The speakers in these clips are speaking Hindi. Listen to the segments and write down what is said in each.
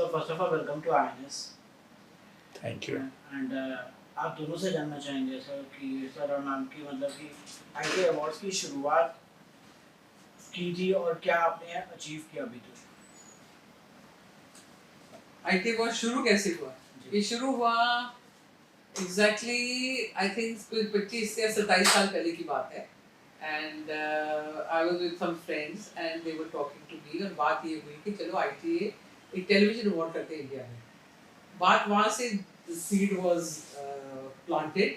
So first of all, welcome to INS. Thank you. And आप दोनों से जानना चाहेंगे सर कि सर और मैम की मतलब कि आईटी अवार्ड्स की शुरुआत की थी और क्या आपने अचीव किया अभी तक। आईटी अवार्ड शुरू कैसे हुआ? ये शुरू हुआ एग्जैक्टली आई थिंक कोई 25 या 27 साल पहले की बात है। And I was with some friends and they were talking to me और बात ये हुई कि चलो आईटीए एक टेलीविजन अवार्ड करते हैं इंडिया में। बात वहाँ से the seed was planted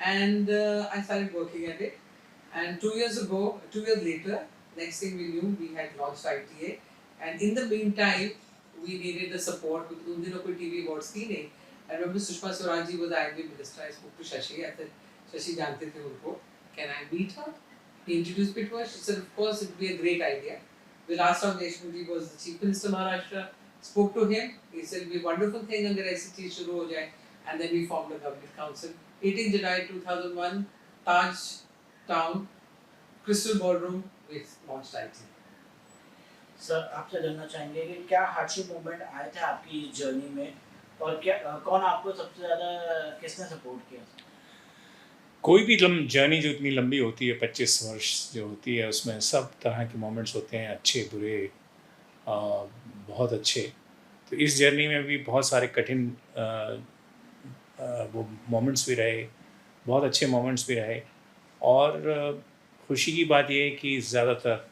and I started working at it, and 2 years later, next thing we knew we had launched ITA, and in the meantime we needed the support with उन दिनों कोई TV awards थी नहीं। I remember Sushma Swaraj ji was the IMD minister. I spoke to Shashi. I said, Shashi जानते थे उनको, can I meet her? He introduced me to her. She said, of course, it would be a great idea. Vilas Rao Deshmukh was the Chief Minister of Maharashtra. Spoke to him. He said, it would be a wonderful thing अगर ICT शुरू हो जाए. And then we formed a government council. 18 July 2001, Taj Town, Crystal Ballroom, we launched IT. Sir आपसे जानना चाहेंगे कि क्या हार्डशिप मोमेंट आए थे आपकी जर्नी में और क्या कौन आपको सबसे ज़्यादा किसने सपोर्ट किया। कोई भी जर्नी जो इतनी लंबी होती है 25 वर्ष जो होती है उसमें सब तरह के मोमेंट्स होते हैं, अच्छे बुरे, बहुत अच्छे। तो इस जर्नी में भी बहुत सारे कठिन वो मोमेंट्स भी रहे, बहुत अच्छे मोमेंट्स भी रहे। और खुशी की बात यह है कि ज़्यादातर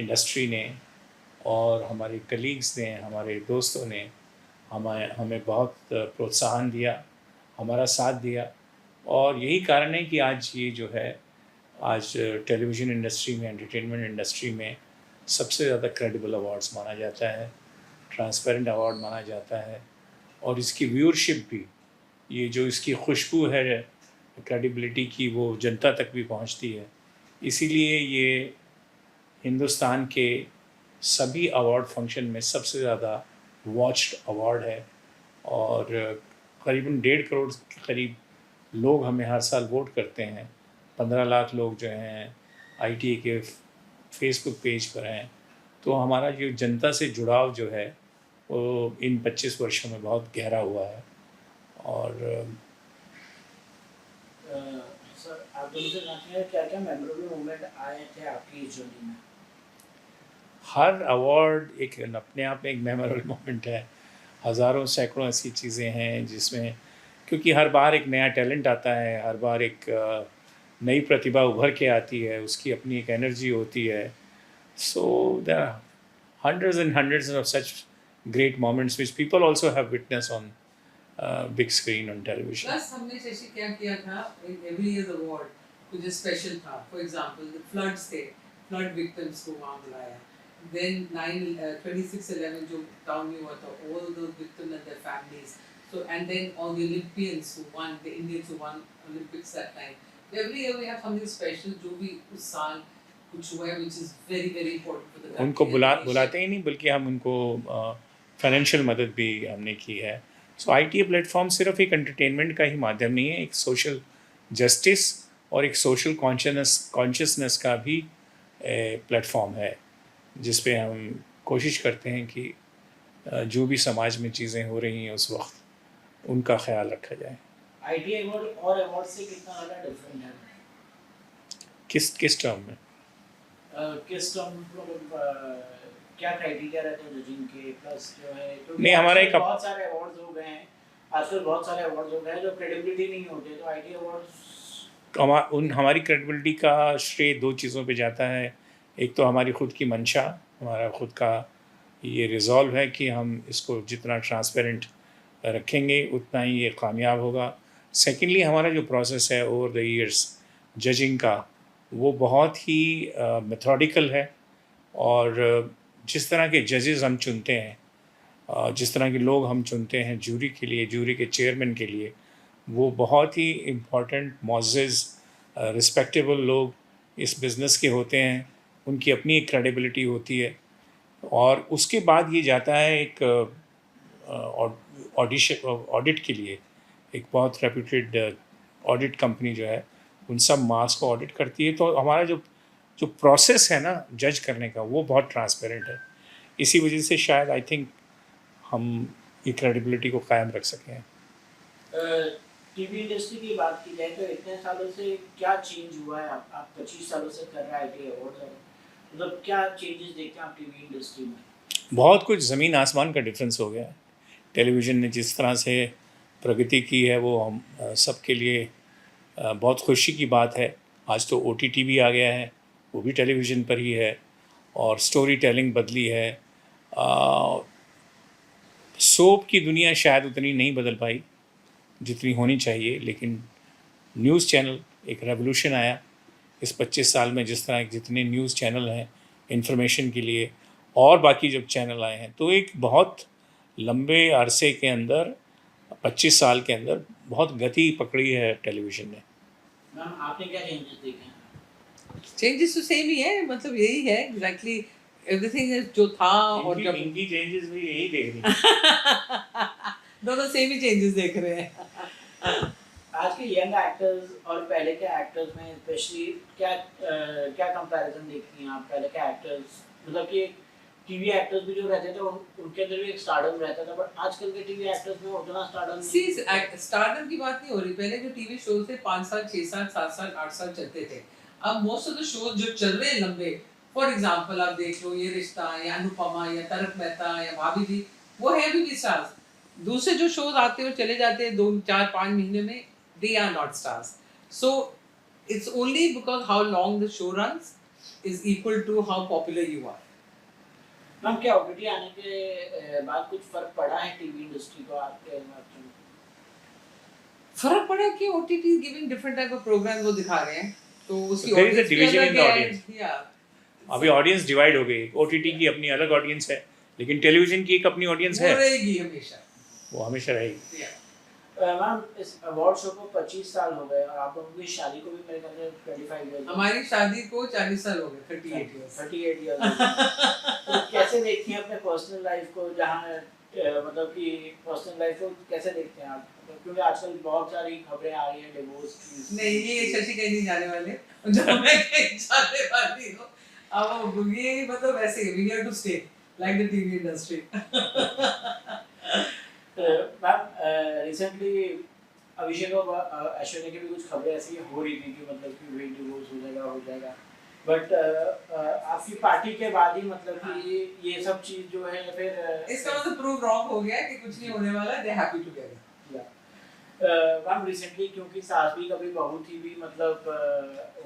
इंडस्ट्री ने और हमारे कलीग्स ने, हमारे दोस्तों ने हमें बहुत प्रोत्साहन दिया, हमारा साथ दिया। और यही कारण है कि आज ये जो है आज टेलीविज़न इंडस्ट्री में, एंटरटेनमेंट इंडस्ट्री में सबसे ज़्यादा क्रेडिबल अवार्ड्स माना जाता है, ट्रांसपेरेंट अवार्ड माना जाता है। और इसकी व्यूअरशिप भी, ये जो इसकी खुशबू है क्रेडिबिलिटी की, वो जनता तक भी पहुंचती है। इसीलिए ये हिंदुस्तान के सभी अवार्ड फंक्शन में सबसे ज़्यादा वॉच्ड अवार्ड है। और करीबन 1.5 करोड़ के करीब लोग हमें हर साल वोट करते हैं। 15 लाख लोग जो हैं आईटीए के फेसबुक पेज पर हैं। तो हमारा जो जनता से जुड़ाव जो है वो इन 25 वर्षों में बहुत गहरा हुआ है। और सर आप दोनों से जानते हैं क्या क्या मेमोरेबल मोमेंट आए थे आपकी जर्नी में। हर अवार्ड एक अपने आप में एक मेमोरेबल मोमेंट है। हज़ारों सैकड़ों ऐसी चीज़ें हैं जिसमें, क्योंकि हर बार एक नया टैलेंट आता है, हर बार एक नई प्रतिभा उभर के आती है, उसकी अपनी एक एनर्जी होती है। So there are hundreds and hundreds of such great moments which people also have witnessed on big screen on television. Plus हमने शशि क्या किया था, every year's award कुछ स्पेशल था। For example, the floods थे, flood victims को वहाँ बुलाया। Then 26/11 जो टाउन में हुआ था, all those victims and their families. So and then all the Olympians who won, the Indians who won Olympics that time. Every year we have something special जो भी उस साल कुछ हुआ है, which is very very important for the country. उनको बुलाते ही नहीं, बल्कि हम उनको फाइनेंशियल मदद भी हमने की है। सो आईटीए प्लेटफॉर्म सिर्फ एक एंटरटेनमेंट का ही माध्यम नहीं है, एक सोशल जस्टिस और एक सोशल कॉन्शियसनेस का भी प्लेटफॉर्म है, जिस पे हम कोशिश करते हैं कि जो भी समाज में चीज़ें हो रही हैं उस वक्त उनका ख्याल रखा जाए। आईटी अवार्ड और अवार्ड से कितना ज़्यादा डिफरेंट है? किस टर्म में? किस टर्म मतलब क्या क्राइटेरिया रहते हैं जजिंग के, प्लस जो है नहीं, हमारा एक बहुत सारे अवार्ड्स हो गए हैं आजकल, बहुत सारे अवार्ड्स हो गए हैं जो क्रेडिबिलिटी नहीं होते। तो आईटी अवार्ड्स हमारी क्रेडिबिलिटी का श्रेय 2 चीज़ों पे जाता है। एक तो हमारी ख़ुद की मंशा, हमारा ख़ुद का ये रिज़ॉल्व है कि हम इसको जितना ट्रांसपेरेंट रखेंगे उतना ही ये कामयाब होगा। सेकेंडली हमारा जो प्रोसेस है ओवर द ईयर्स जजिंग का, वो बहुत ही मेथोडिकल है। और जिस तरह के जजेस हम चुनते हैं, जिस तरह के लोग हम चुनते हैं जूरी के लिए, जूरी के चेयरमैन के लिए, वो बहुत ही इम्पोर्टेंट, मोअज़्ज़ज़, रिस्पेक्टेबल लोग इस बिज़नेस के होते हैं। उनकी अपनी एक क्रेडिबिलिटी होती है। और उसके बाद ये जाता है एक ऑडिट के लिए। एक बहुत रेप्यूटेड ऑडिट कंपनी जो है उन सब मार्क्स को ऑडिट करती है। तो हमारा जो प्रोसेस है ना जज करने का, वो बहुत ट्रांसपेरेंट है। इसी वजह से शायद आई थिंक हम ये क्रेडिबिलिटी को कायम रख सकें। टीवी इंडस्ट्री की बात की जाए तो इतने सालों से क्या चेंज हुआ है? आप 25 सालों से कर रहे हैं आईटी अवार्ड, मतलब क्या चेंजेस देखते हैं आप टीवी इंडस्ट्री में? बहुत कुछ ज़मीन आसमान का डिफरेंस हो गया है। टेलीविज़न ने जिस तरह से प्रगति की है वो हम सबके लिए बहुत खुशी की बात है। आज तो ओटीटी भी आ गया है, वो भी टेलीविज़न पर ही है, और स्टोरी टेलिंग बदली है। सोप की दुनिया शायद उतनी नहीं बदल पाई जितनी होनी चाहिए, लेकिन न्यूज़ चैनल एक रेवोल्यूशन आया इस 25 साल में। जिस तरह जितने न्यूज़ चैनल हैं इंफॉर्मेशन के लिए, और बाकी जब चैनल आए हैं, तो एक बहुत लंबे अरसे के अंदर 25 साल के अंदर बहुत गति पकड़ी है टेलीविज़न ने। मैम आपने क्या चेंजेस देखे हैं? चेंजेस तो सेम ही है, मतलब यही है एग्जैक्टली एवरीथिंग जो था। और जब इनकी चेंजेस भी यही देख रही हैं। दोनों सेम ही चेंजेस देख रहे हैं। आज के यंग एक्टर्स और पहले के एक्टर्स में स्पेशली क्या कंपैरिजन देखती हैं आप? पहले के एक्टर्स मतलब कि टीवी एक्टर्स भी जो रहते थे उनके अंदर भी एक स्टारडम रहता था, बट आजकल के टीवी एक्टर्स में उतना स्टारडम सी स्टारडम की बात नहीं हो रही। पहले जो टीवी शो थे 5 साल 6 साल 7 साल 8 साल चलते थे। अब मोस्ट ऑफ द शोज जो चल रहे हैं लंबे, फॉर एग्जांपल आप देख लो ये रिश्ता या अनुपमा या तारक मेहता या भाभी जी, वो है अभी भी स्टार्स। दूसरे जो शोज आते हैं और चले जाते हैं 2 4 5 महीने में, they are not stars. So it's only because how long the show runs is equal to how popular you are. Ma'am क्या ओटीटी आने के बाद कुछ फर्क पड़ा है टीवी इंडस्ट्री को आपके में? फर्क पड़ा कि OTT is giving different type of programs वो दिखा रहे हैं, तो उसकी There is a audience भी division in अलग the है। audience. Yeah. अभी ऑडियंस डिवाइड हो गई। ओटीटी की अपनी अलग ऑडियंस है, लेकिन टेलीविज़न की एक अपनी ऑडियंस वो है, रहेगी हमेशा। वो हमेशा रहेगी। Yeah. मैम इस अवार्ड शो को 25 साल हो गए और आप लोगों की शादी को भी मेरे ख्याल से 25 इयर्स। हमारी शादी को 40 साल हो गए, 38 years। 38 इयर्स। तो कैसे देखती हैं अपने पर्सनल लाइफ को, जहाँ मतलब कि पर्सनल लाइफ को कैसे देखते हैं आप? क्योंकि आजकल बहुत सारी खबरें आ रही हैं डिवोर्स की। नहीं, ये शशि कहीं नहीं जाने वाले, जो मैं कहीं जाने वाली हूँ। अब ये मतलब वैसे we are to stay like the TV industry। Ma'am recently Abhishek और ऐश्वर्या की भी कुछ खबरें ऐसी हो रही थी कि मतलब कि वे डिवोर्स हो जाएगा, बट आपकी पार्टी के बाद ही मतलब कि ये सब चीज जो है फिर इसका मतलब प्रूव रॉन्ग हो गया कि कुछ नहीं होने वाला, दे हैप्पी टुगेदर। मैम रिसेंटली क्योंकि सास भी कभी बहू थी भी मतलब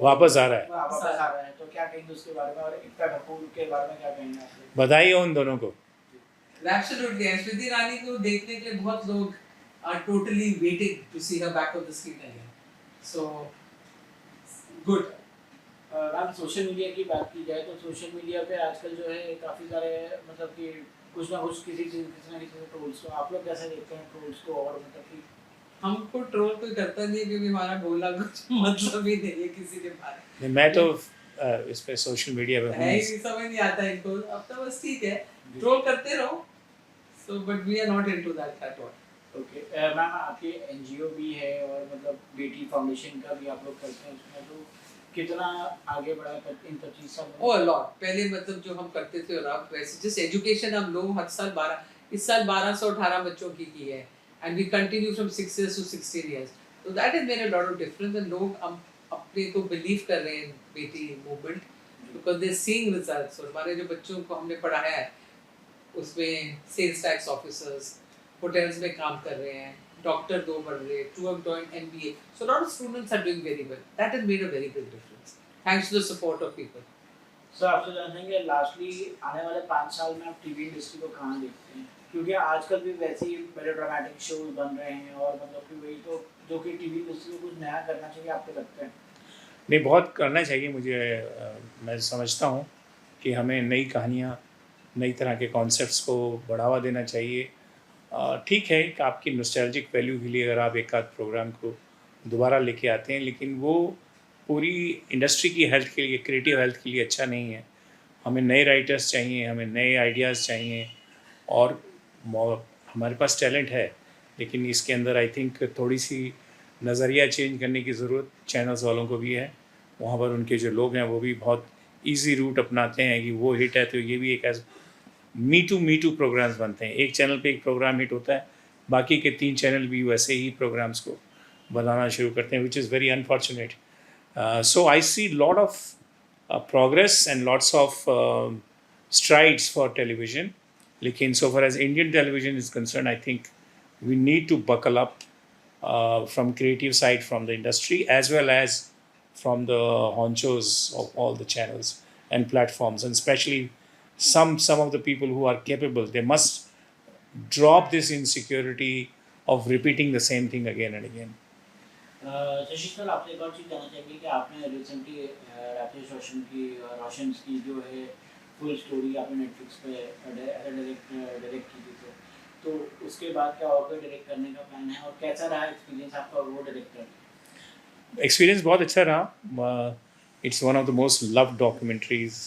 वापस आ रहा है। वापस आ रहा है, तो क्या कहेंगे उसके बारे में, और एकता कपूर के बारे में क्या कहेंगे आप? बधाई हो उन दोनों को। Absolutely, and स्मृति ईरानी को देखने के लिए बहुत लोग are totally waiting to see her back on the screen again. So good. Ma'am social media की बात की जाए तो सोशल मीडिया पे आजकल जो है काफ़ी सारे मतलब कि कुछ ना कुछ किसी ना किसी ट्रोल्स को आप लोग कैसे देखते हैं ट्रोल्स को? और मतलब कि हमको ट्रोल कोई करता नहीं है क्योंकि हमारा बोला कुछ मतलब ही नहीं है किसी के बारे में। मैं तो इस पे सोशल मीडिया पे है ही समझ नहीं आता इनको, अब तो बस ठीक है ट्रोल करते रहो। So but we are not into that at all. Okay ma'am आपकी एनजीओ भी है और मतलब बेटी फाउंडेशन का भी आप लोग करते हैं, उसमें तो कितना आगे बढ़ा है इन 25 साल में? Oh a lot. पहले मतलब जो हम करते थे और अब वैसे जिस एजुकेशन हम लोग हर साल 12 इस साल 1218 बच्चों की है and we continue from 6 years to 16 years. So that has made a lot of difference and लोग अब अपने को बिलीव कर रहे हैं बेटी movement because they are seeing results। और हमारे जो बच्चों को हमने पढ़ाया है उसमें सेल्स टैक्स ऑफिसर्स होटल्स में काम कर रहे हैं, डॉक्टर 2 बढ़ रहे, 2 have joined MBA, so a lot of students are doing very well. That has made a very big difference thanks to the support of people. Sir आपसे जानेंगे लास्टली आने वाले 5 साल में आप टीवी इंडस्ट्री को कहाँ देखते हैं? क्योंकि आजकल भी वैसे ही बड़े ड्रामेटिक शोज बन रहे हैं और मतलब कि वही तो जो कि टीवी इंडस्ट्री को कुछ नया करना चाहिए, आपको लगता है? नहीं, बहुत करना चाहिए मुझे। मैं समझता हूँ कि हमें नई कहानियाँ, नई तरह के कॉन्सेप्ट्स को बढ़ावा देना चाहिए। ठीक है कि आपकी नॉस्टैल्जिक वैल्यू के लिए अगर आप एक आध प्रोग्राम को दोबारा लेके आते हैं, लेकिन वो पूरी इंडस्ट्री की हेल्थ के लिए, क्रिएटिव हेल्थ के लिए अच्छा नहीं है। हमें नए राइटर्स चाहिए, हमें नए आइडियाज़ चाहिए, और हमारे पास टैलेंट है, लेकिन इसके अंदर आई थिंक थोड़ी सी नज़रिया चेंज करने की ज़रूरत चैनल्स वालों को भी है। वहाँ पर उनके जो लोग हैं वो भी बहुत इजी रूट अपनाते हैं कि वो हिट है तो ये भी एक मी टू प्रोग्राम्स बनते हैं। एक चैनल पे एक प्रोग्राम हिट होता है, बाकी के 3 चैनल भी वैसे ही प्रोग्राम्स को बनाना शुरू करते हैं, which is very unfortunate. So I see lot of progress and lots of strides for television. लेकिन so far as Indian television is concerned, I think we need to buckle up from creative side from the industry as well as from the honchos of all the channels and platforms, and especially some of the people who are capable. They must drop this insecurity of repeating the same thing again and again. Shashi sir, आपसे एक और चीज़ जानना चाहेंगे कि आपने रिसेंटली राकेश रोशन की जो है फुल स्टोरी आपने नेटफ्लिक्स पे डायरेक्ट की थी, तो उसके बाद क्या और कोई डायरेक्ट करने का प्लान है, और कैसा रहा एक्सपीरियंस आपका वो डायरेक्ट करने? Experience बहुत अच्छा रहा. It's one of the most loved documentaries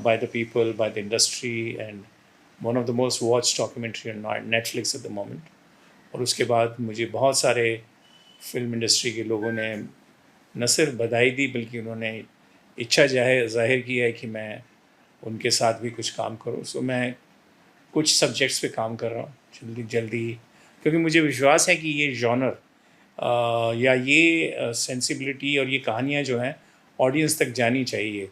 by the people, by the industry, and one of the most watched documentary on Netflix at the moment. और उसके बाद मुझे बहुत सारे फिल्म इंडस्ट्री के लोगों ने न सिर्फ बधाई दी, बल्कि उन्होंने इच्छा जाहिर की है कि मैं उनके साथ भी कुछ काम करूं. सो मैं कुछ सब्जेक्ट्स पे काम कर रहा हूं जल्दी, क्योंकि मुझे विश्वास है कि ये जॉनर या ये सेंसिबिलिटी और ये कहानियाँ जो हैं ऑडियंस तक जानी चाहिए.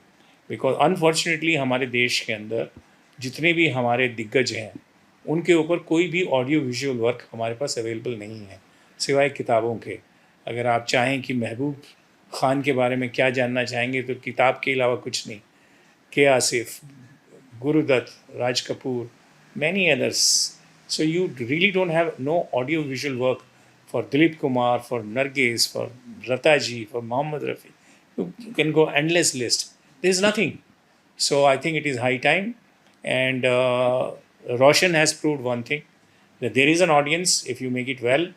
बिकॉज अनफॉर्चुनेटली हमारे देश के अंदर जितने भी हमारे दिग्गज हैं, उनके ऊपर कोई भी ऑडियो विजुअल वर्क हमारे पास अवेलेबल नहीं है सिवाय किताबों के. अगर आप चाहें कि महबूब ख़ान के बारे में क्या जानना चाहेंगे, तो किताब के अलावा कुछ नहीं. के Asif, Gurudatt, Raj Kapoor, many others. So you really don't have no audio visual work for Dilip Kumar, for Nargis, for Lataji, for Mohammad Rafi. You can go endless list. There is nothing. So I think it is high time. And Roshan has proved one thing, that there is an audience if you make it well,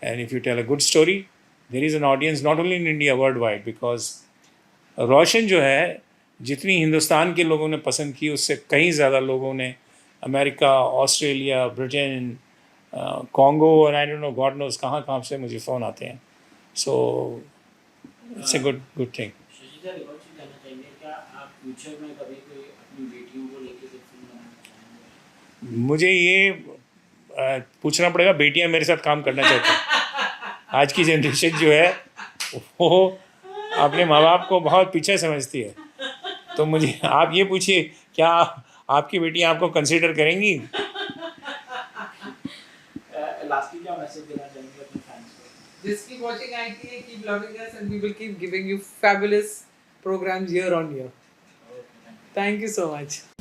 and if you tell a good story, there is an audience not only in India, worldwide. Because Roshan जो है, जितनी हिंदुस्तान के लोगों ने पसंद की, उससे कहीं ज़्यादा लोगों ने अमेरिका, ऑस्ट्रेलिया, ब्रिटेन, कॉन्गो, और I don't know God knows कहाँ से मुझे फ़ोन आते हैं. So it's a good thing. Shashi sir, एक और चीज़ जानना चाहेंगे, क्या आप फ्यूचर में कभी कोई अपनी बेटियों को लेकर कोई फिल्म बनाना चाहेंगे? मुझे ये पूछना पड़ेगा, बेटियां मेरे साथ काम करना चाहती हैं. आज की जनरेशन जो है वो अपने माँ बाप को बहुत पीछे समझती है. तो मुझे आप ये पूछिए, क्या आपकी बेटियां आपको कंसिडर करेंगी? लास्टली क्या मैसेज देना चाहेंगे अपने फैंस को? Just keep watching ITA, keep loving us, and we will keep giving you fabulous programs year on year. Okay, thank you. Thank you so much.